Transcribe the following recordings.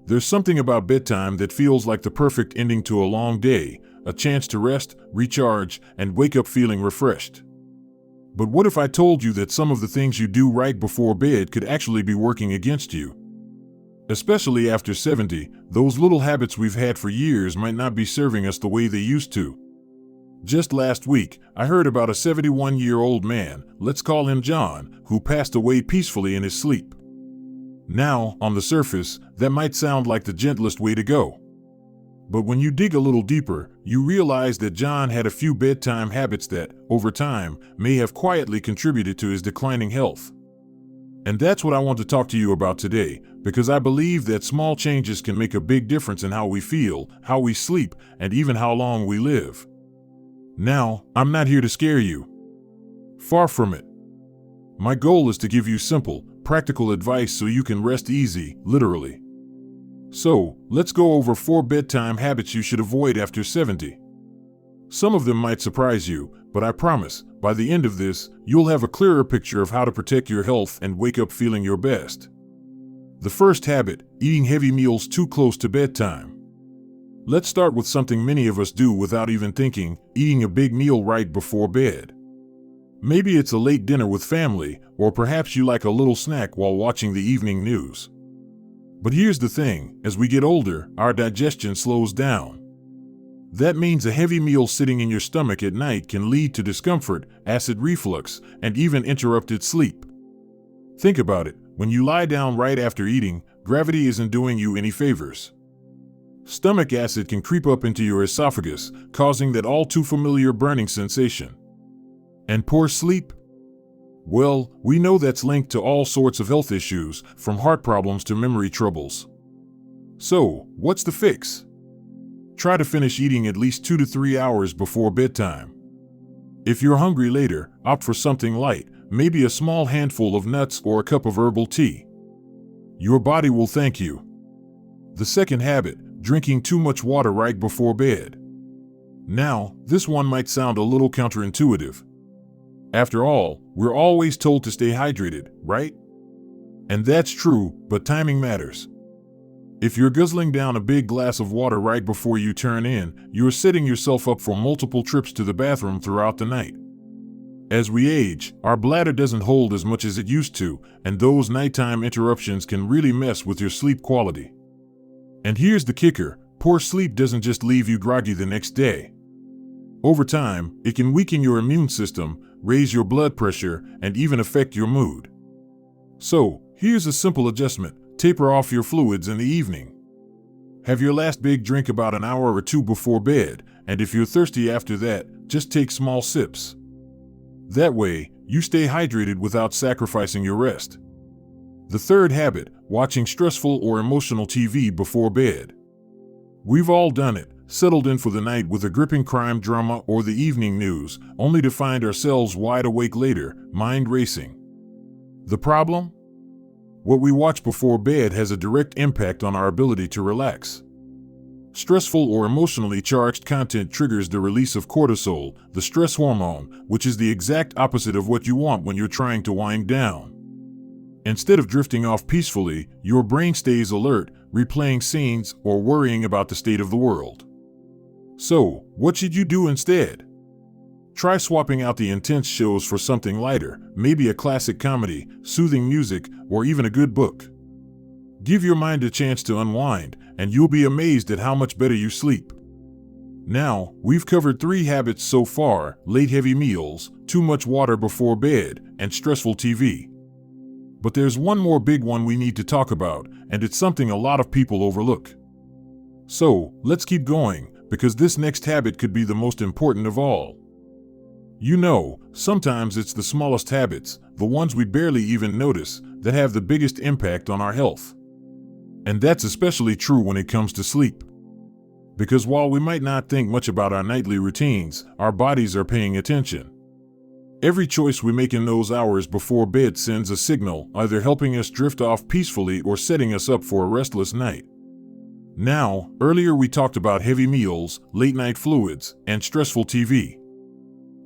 There's something about bedtime that feels like the perfect ending to a long day, a chance to rest, recharge, and wake up feeling refreshed. But what if I told you that some of the things you do right before bed could actually be working against you? Especially after 70, those little habits we've had for years might not be serving us the way they used to. Just last week, I heard about a 71-year-old man, let's call him John, who passed away peacefully in his sleep. Now, on the surface, that might sound like the gentlest way to go. But when you dig a little deeper, you realize that John had a few bedtime habits that, over time, may have quietly contributed to his declining health. And that's what I want to talk to you about today, because I believe that small changes can make a big difference in how we feel, how we sleep, and even how long we live. Now, I'm not here to scare you. Far from it. My goal is to give you simple, practical advice so you can rest easy, literally. So, let's go over 4 bedtime habits you should avoid after 70. Some of them might surprise you, but I promise, by the end of this, you'll have a clearer picture of how to protect your health and wake up feeling your best. The first habit, eating heavy meals too close to bedtime. Let's start with something many of us do without even thinking, eating a big meal right before bed. Maybe it's a late dinner with family, or perhaps you like a little snack while watching the evening news. But here's the thing, as we get older, our digestion slows down. That means a heavy meal sitting in your stomach at night can lead to discomfort, acid reflux, and even interrupted sleep. Think about it, when you lie down right after eating, gravity isn't doing you any favors. Stomach acid can creep up into your esophagus, causing that all too familiar burning sensation. And poor sleep? Well, we know that's linked to all sorts of health issues, from heart problems to memory troubles. So, what's the fix? Try to finish eating at least 2 to 3 hours before bedtime. If you're hungry later, opt for something light, maybe a small handful of nuts or a cup of herbal tea. Your body will thank you. The second habit, drinking too much water right before bed. Now, this one might sound a little counterintuitive. After all, we're always told to stay hydrated, right? And that's true, but timing matters. If you're guzzling down a big glass of water right before you turn in, you're setting yourself up for multiple trips to the bathroom throughout the night. As we age, our bladder doesn't hold as much as it used to, and those nighttime interruptions can really mess with your sleep quality. And here's the kicker, poor sleep doesn't just leave you groggy the next day. Over time, it can weaken your immune system, raise your blood pressure, and even affect your mood. So, here's a simple adjustment, taper off your fluids in the evening. Have your last big drink about an hour or 2 before bed, and if you're thirsty after that, just take small sips. That way, you stay hydrated without sacrificing your rest. The third habit, watching stressful or emotional TV before bed. We've all done it, settled in for the night with a gripping crime drama or the evening news, only to find ourselves wide awake later, mind racing. The problem? What we watch before bed has a direct impact on our ability to relax. Stressful or emotionally charged content triggers the release of cortisol, the stress hormone, which is the exact opposite of what you want when you're trying to wind down. Instead of drifting off peacefully, your brain stays alert, replaying scenes or worrying about the state of the world. So, what should you do instead? Try swapping out the intense shows for something lighter, maybe a classic comedy, soothing music, or even a good book. Give your mind a chance to unwind, and you'll be amazed at how much better you sleep. Now, we've covered 3 habits so far: late heavy meals, too much water before bed, and stressful TV. But there's one more big one we need to talk about, and it's something a lot of people overlook. So, let's keep going, because this next habit could be the most important of all. Sometimes it's the smallest habits, the ones we barely even notice, that have the biggest impact on our health. And that's especially true when it comes to sleep. Because while we might not think much about our nightly routines, our bodies are paying attention. Every choice we make in those hours before bed sends a signal, either helping us drift off peacefully or setting us up for a restless night. Now, earlier we talked about heavy meals, late-night fluids, and stressful TV.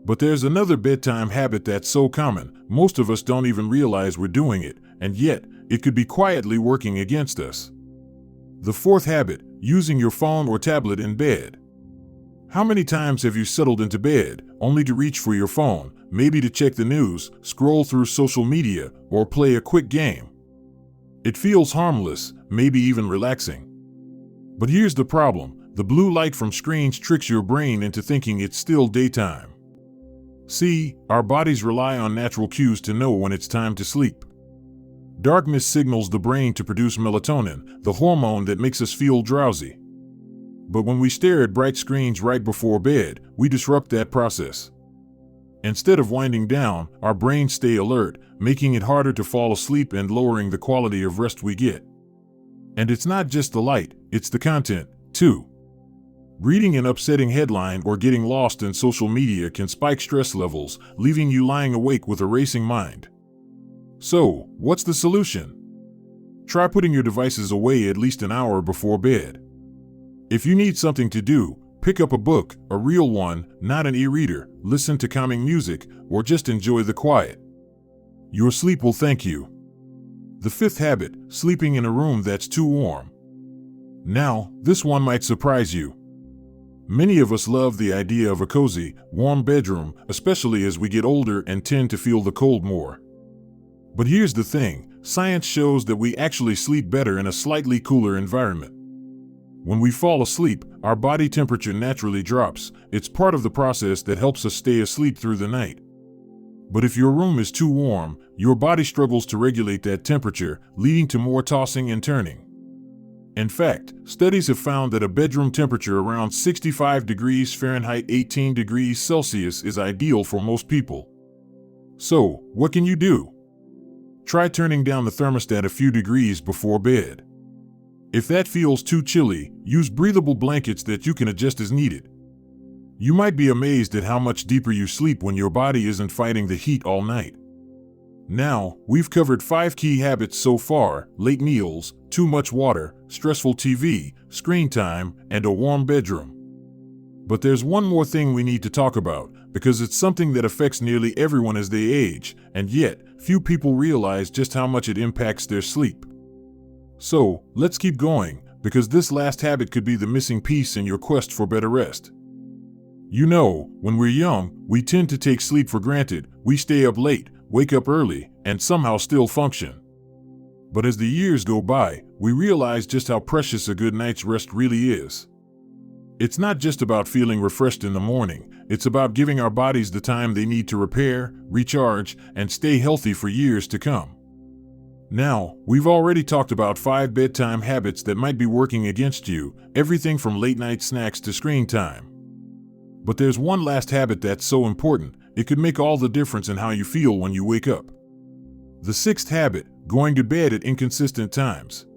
But there's another bedtime habit that's so common, most of us don't even realize we're doing it, and yet, it could be quietly working against us. The fourth habit, using your phone or tablet in bed. How many times have you settled into bed only to reach for your phone, maybe to check the news, scroll through social media, or play a quick game? It feels harmless, maybe even relaxing. But here's the problem. The blue light from screens tricks your brain into thinking it's still daytime. See, our bodies rely on natural cues to know when it's time to sleep. Darkness signals the brain to produce melatonin, the hormone that makes us feel drowsy. But when we stare at bright screens right before bed, we disrupt that process. Instead of winding down, our brains stay alert, making it harder to fall asleep and lowering the quality of rest we get. And it's not just the light, it's the content, too. Reading an upsetting headline or getting lost in social media can spike stress levels, leaving you lying awake with a racing mind. So, what's the solution? Try putting your devices away at least an hour before bed. If you need something to do, pick up a book, a real one, not an e-reader, listen to calming music, or just enjoy the quiet. Your sleep will thank you. The fifth habit, sleeping in a room that's too warm. Now, this one might surprise you. Many of us love the idea of a cozy, warm bedroom, especially as we get older and tend to feel the cold more. But here's the thing, science shows that we actually sleep better in a slightly cooler environment. When we fall asleep, our body temperature naturally drops. It's part of the process that helps us stay asleep through the night. But if your room is too warm, your body struggles to regulate that temperature, leading to more tossing and turning. In fact, studies have found that a bedroom temperature around 65 degrees Fahrenheit 18 degrees Celsius is ideal for most people. So, what can you do? Try turning down the thermostat a few degrees before bed. If that feels too chilly, use breathable blankets that you can adjust as needed. You might be amazed at how much deeper you sleep when your body isn't fighting the heat all night. Now, we've covered 5 key habits so far: late meals, too much water, stressful TV, screen time, and a warm bedroom. But there's one more thing we need to talk about, because it's something that affects nearly everyone as they age, and yet, few people realize just how much it impacts their sleep. So, let's keep going, because this last habit could be the missing piece in your quest for better rest. You know, when we're young, we tend to take sleep for granted. We stay up late, wake up early, and somehow still function. But as the years go by, we realize just how precious a good night's rest really is. It's not just about feeling refreshed in the morning, it's about giving our bodies the time they need to repair, recharge, and stay healthy for years to come. Now, we've already talked about 5 bedtime habits that might be working against you, everything from late-night snacks to screen time. But there's one last habit that's so important, it could make all the difference in how you feel when you wake up. The 6th habit, going to bed at inconsistent times.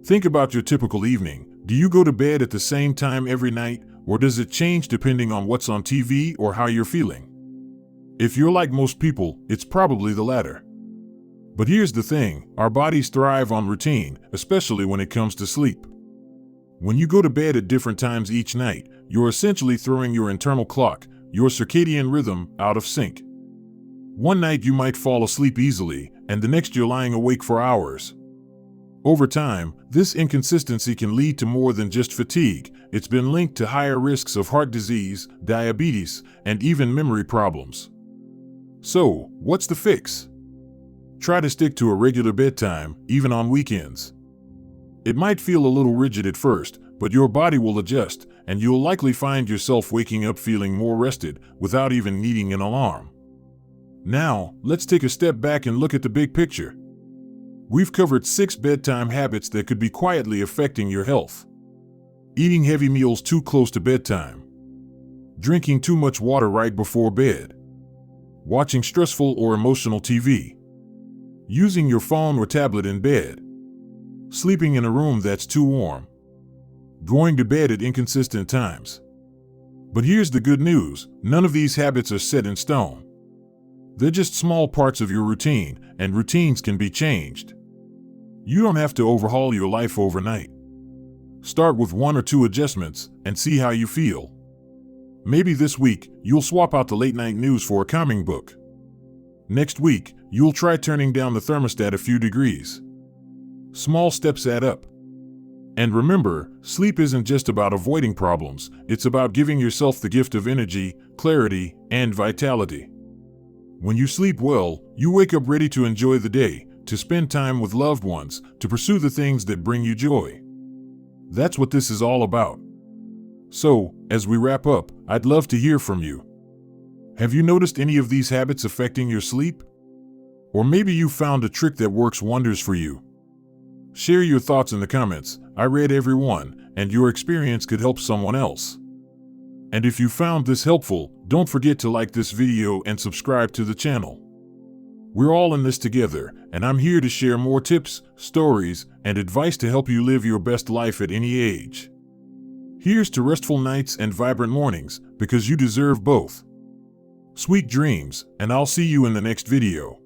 Think about your typical evening. Do you go to bed at the same time every night, or does it change depending on what's on TV or how you're feeling? If you're like most people, it's probably the latter. But here's the thing, our bodies thrive on routine, especially when it comes to sleep. When you go to bed at different times each night, you're essentially throwing your internal clock, your circadian rhythm, out of sync. One night you might fall asleep easily, and the next you're lying awake for hours. Over time, this inconsistency can lead to more than just fatigue. It's been linked to higher risks of heart disease, diabetes, and even memory problems. So, what's the fix? Try to stick to a regular bedtime, even on weekends. It might feel a little rigid at first, but your body will adjust, and you'll likely find yourself waking up feeling more rested without even needing an alarm. Now, let's take a step back and look at the big picture. We've covered 6 bedtime habits that could be quietly affecting your health. Eating heavy meals too close to bedtime. Drinking too much water right before bed. Watching stressful or emotional TV. Using your phone or tablet in bed. Sleeping in a room that's too warm. Going to bed at inconsistent times. But here's the good news, none of these habits are set in stone. They're just small parts of your routine, and routines can be changed. You don't have to overhaul your life overnight. Start with 1 or 2 adjustments and see how you feel. Maybe this week, you'll swap out the late-night news for a calming book. Next week, you'll try turning down the thermostat a few degrees. Small steps add up. And remember, sleep isn't just about avoiding problems, it's about giving yourself the gift of energy, clarity, and vitality. When you sleep well, you wake up ready to enjoy the day, to spend time with loved ones, to pursue the things that bring you joy. That's what this is all about. So, as we wrap up, I'd love to hear from you. Have you noticed any of these habits affecting your sleep? Or maybe you found a trick that works wonders for you. Share your thoughts in the comments. I read every one, and your experience could help someone else. And if you found this helpful, don't forget to like this video and subscribe to the channel. We're all in this together, and I'm here to share more tips, stories, and advice to help you live your best life at any age. Here's to restful nights and vibrant mornings, because you deserve both. Sweet dreams, and I'll see you in the next video.